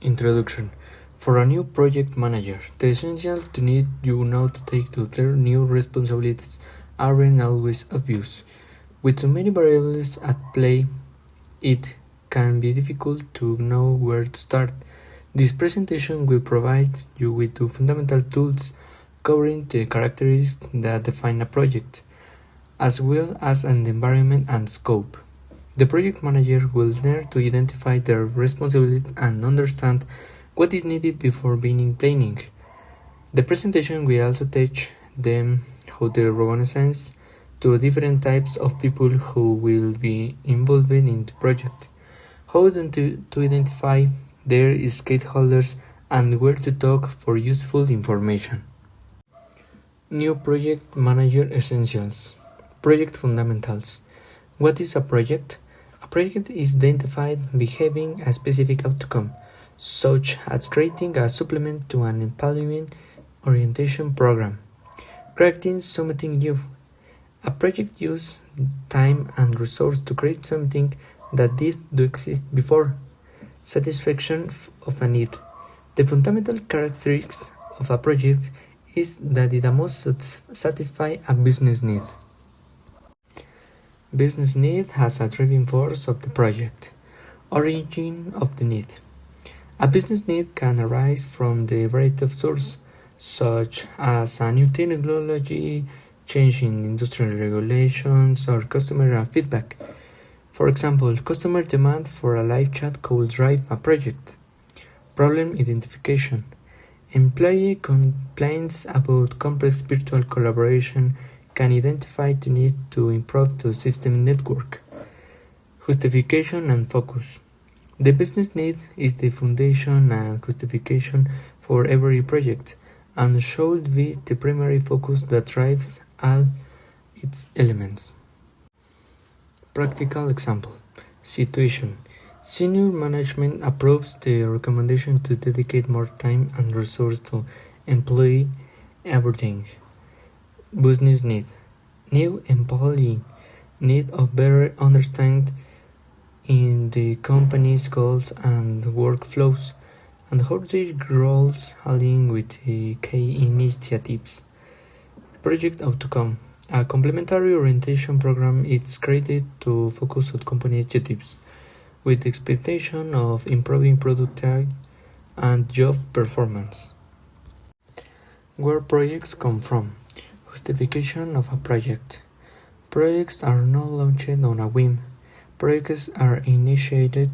Introduction. For a new project manager, the essential to need you know to take to their new responsibilities aren't always obvious. With so many variables at play, it can be difficult to know where to start. This presentation will provide you with two fundamental tools covering the characteristics that define a project, as well as an environment and scope. The project manager will learn to identify their responsibilities and understand what is needed before beginning planning. The presentation will also teach them how to recognize two different types of people who will be involved in the project, how to identify their stakeholders, and where to talk for useful information. New Project Manager Essentials. Project Fundamentals. What is a project? A project is identified behaving a specific outcome, such as creating a supplement to an employment orientation program, creating something new. A project uses time and resource to create something that did not exist before. Satisfaction of a need. The fundamental characteristics of a project is that it must satisfy a business need. Business need has a driving force of the project. Origin of the need. A business need can arise from the variety of sources, such as a new technology, change in industrial regulations, or customer feedback. For example, customer demand for a live chat could drive a project. Problem identification. Employee complaints about complex virtual collaboration can identify the need to improve the system network. Justification and focus. The business need is the foundation and justification for every project and should be the primary focus that drives all its elements. Practical example. Situation. Senior management approves the recommendation to dedicate more time and resource to employee onboarding. Business need. New employee need of better understand in the company's goals and workflows and how their roles align with the key initiatives. Project outcome. A complementary orientation program is created to focus on company objectives with the expectation of improving productivity and job performance. Where projects come from. Justification of a project. Projects are not launched on a whim. Projects are initiated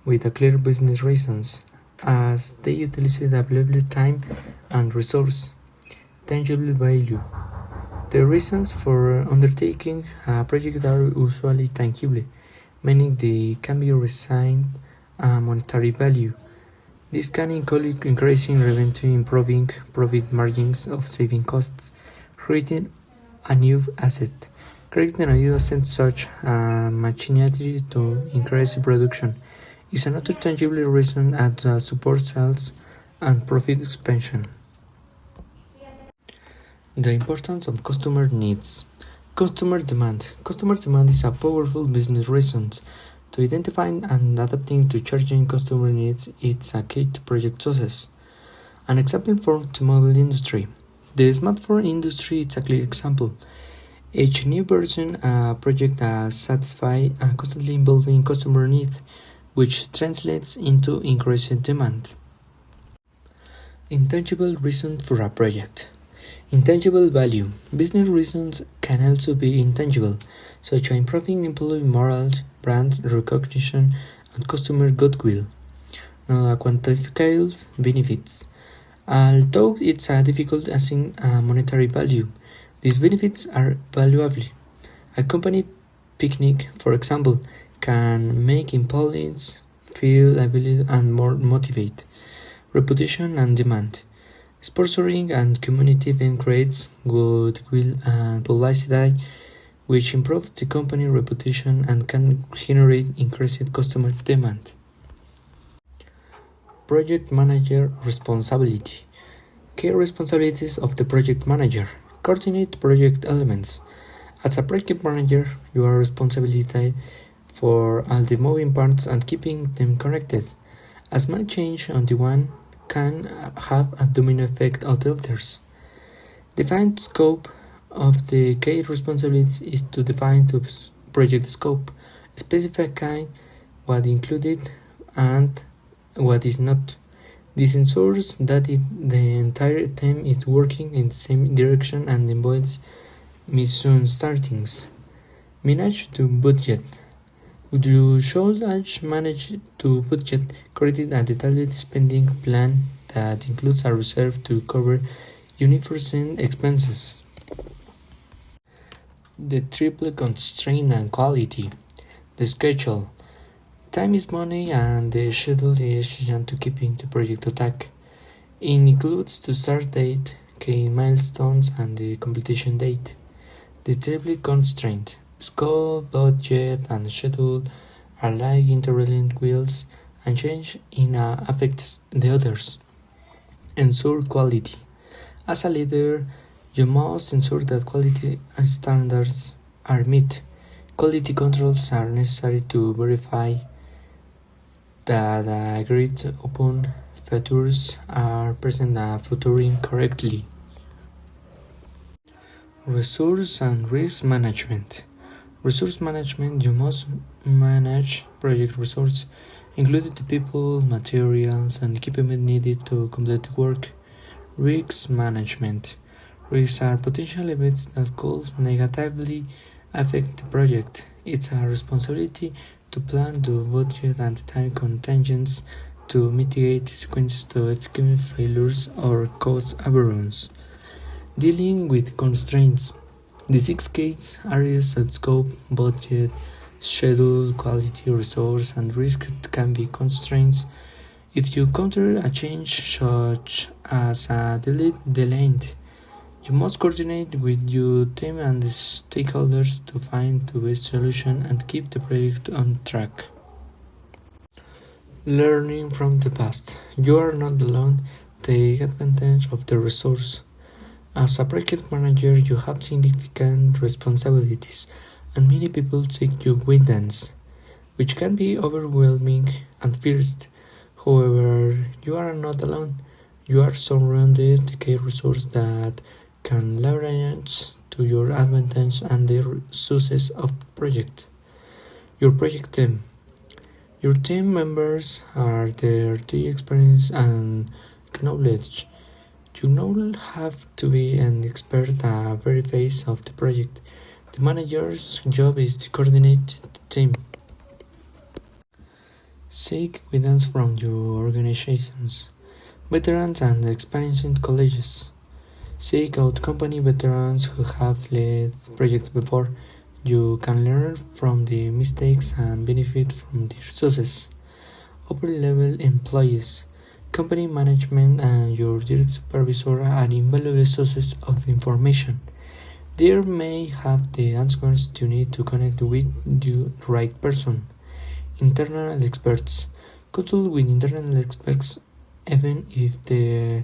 with a clear business reasons, as they utilize available time and resource. Tangible value. The reasons for undertaking a project are usually tangible, meaning they can be assigned a monetary value. This can include increasing revenue, improving profit margins, of saving costs, creating a new asset. Creating a new asset such as machinery to increase production is another tangible reason that supports sales and profit expansion. The importance of customer needs. Customer demand. Customer demand is a powerful business reason. To identifying and adapting to changing customer needs is a key to project success. An example for the mobile industry. The smartphone industry is a clear example. Each new version project satisfies a constantly evolving customer need, which translates into increased demand. Intangible reason for a project. Intangible value. Business reasons can also be intangible, such as improving employee morale, brand recognition, and customer goodwill. Now, quantifiable benefits. Although it's difficult to assign a monetary value, these benefits are valuable. A company picnic, for example, can make employees feel able and more motivated. Reputation and demand. Sponsoring and community event creates goodwill and publicity, which improves the company reputation and can generate increased customer demand. Project manager responsibility. Key responsibilities of the project manager. Coordinate project elements. As a project manager, you are responsible for all the moving parts and keeping them connected. A small change on the one can have a domino effect on the others. Defined scope of the key responsibilities is to define the project scope, specify what included and what is not. This ensures that the entire team is working in the same direction and avoids misunderstandings. Manage to budget. You should manage to budget, create a detailed spending plan that includes a reserve to cover unforeseen expenses. The triple constraint and quality. The schedule. Time is money and the schedule is essential to keeping the project on track. It includes the start date, key milestones, and the completion date. The triple constraint. Scope, budget, and schedule are like interlinked wheels, and change in affects the others. Ensure quality. As a leader, you must ensure that quality standards are met. Quality controls are necessary to verify that agreed upon features are present and featuring correctly. Resource and risk management. Resource management. You must manage project resources, including the people, materials, and equipment needed to complete the work. Risk management. Risks are potential events that could negatively affect the project. It's a responsibility to plan the budget and the time contingents to mitigate the consequences to equipment failures or cost overruns. Dealing with constraints. The 6 key areas of scope, budget, schedule, quality, resource, and risk can be constraints. If you encounter a change such as a delay, you must coordinate with your team and the stakeholders to find the best solution and keep the project on track. Learning from the past. You are not alone. Take advantage of the resource. As a project manager, you have significant responsibilities, and many people seek your guidance, which can be overwhelming at first. However, you are not alone. You are surrounded by key resources that can leverage to your advantage and the success of the project. Your project team. Your team members are their experience and knowledge. You don't have to be an expert at every phase of the project. The manager's job is to coordinate the team. Seek guidance from your organizations, veterans and experienced colleagues. Seek out company veterans who have led projects before. You can learn from the mistakes and benefit from their success. Upper-level employees. Company management and your direct supervisor are invaluable sources of information. They may have the answers you need to connect with the right person. Internal experts. Consult with internal experts even if they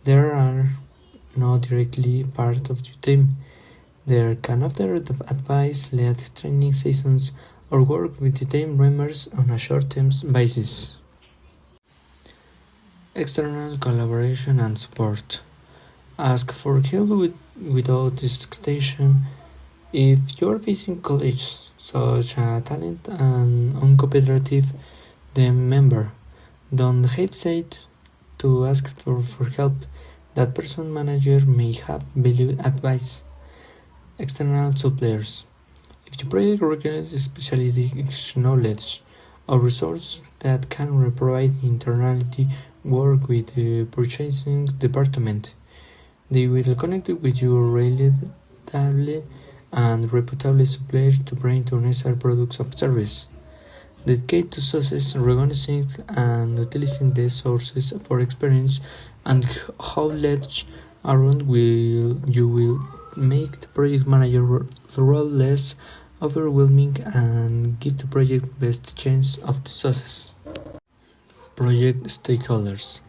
are not directly part of your team. They can offer advice, lead training sessions, or work with the team members on a short-term basis. External collaboration and support. Ask for help without hesitation. If you are facing colleagues such as talent and uncooperative team member, don't hesitate to ask for help. That person manager may have valuable advice. External suppliers. If the project requires specialty knowledge or resource that can provide internally, work with the purchasing department. They will connect with your reliable and reputable suppliers to bring the necessary products or service. Dedicate to success, recognizing and utilizing these sources for experience and knowledge around you will make the project manager role less overwhelming and give the project best chance of the success. Project stakeholders.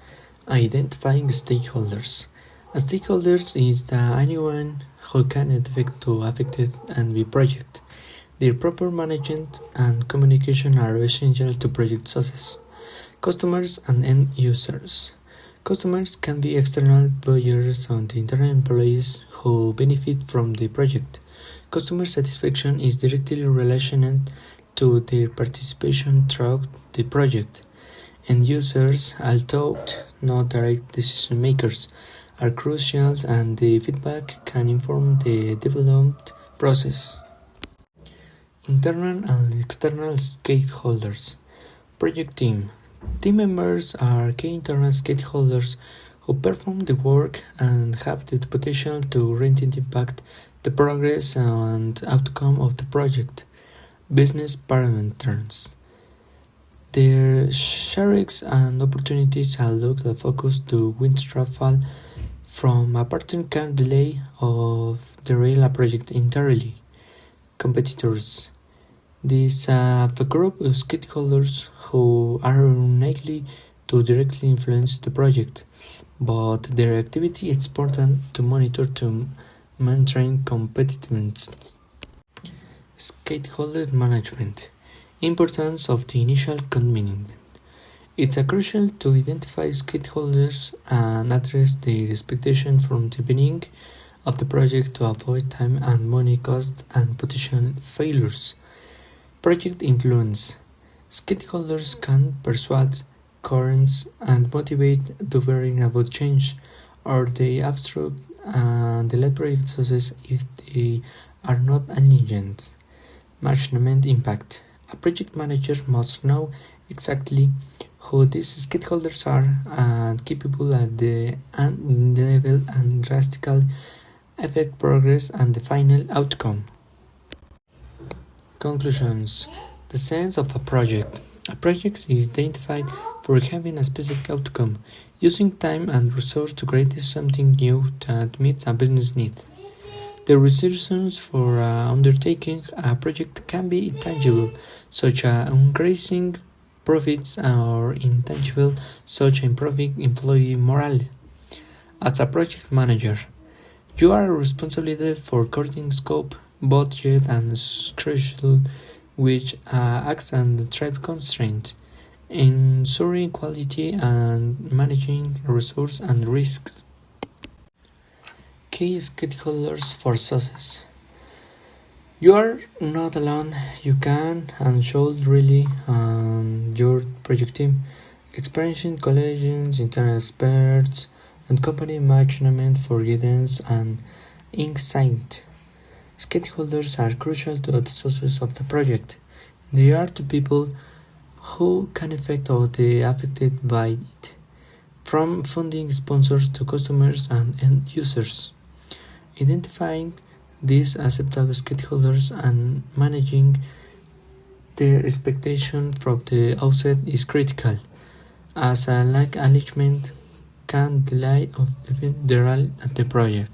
Identifying stakeholders. A stakeholder is anyone who can affected and the project. Their proper management and communication are essential to project success. Customers and end users. Customers can be external buyers and internal employees who benefit from the project. Customer satisfaction is directly related to their participation throughout the project. End users, although not direct decision makers, are crucial and the feedback can inform the development process. Internal and external stakeholders. Project team. Team members are key internal stakeholders who perform the work and have the potential to greatly impact the progress and outcome of the project. Business parameters. Their shares and opportunities allow the focus to withdraw from a partner can delay of the real project entirely. Competitors. These are a group of stakeholders who are unlikely to directly influence the project, but their activity is important to monitor to maintain competitiveness. Stakeholder management. Importance of the initial commitment. It's crucial to identify stakeholders and address their expectations from the beginning of the project to avoid time and money costs and potential failures. Project influence. Stakeholders can persuade, currents, and motivate the varying about change, or they obstruct and delay project success if they are not aligned. Management impact. A project manager must know exactly who these stakeholders are and capable at the level and drastically affect progress and the final outcome. Conclusions. The sense of a project. A project is identified for having a specific outcome, using time and resource to create something new that meets a business need. The reasons for undertaking a project can be intangible, such as increasing profits, or intangible, such as improving employee morale. As a project manager, you are responsible for coordinating scope, budget, and schedule, which acts as trade constraint, ensuring quality and managing resources and risks. Key stakeholders for success. You are not alone. You can and should rely on your project team, experienced colleagues, internal experts, and company management for guidance and insight. Stakeholders are crucial to the success of the project. They are the people who can affect or be affected by it, from funding sponsors to customers and end users. Identifying these acceptable stakeholders and managing their expectations from the outset is critical, as a lack alignment can delay of the real at the project.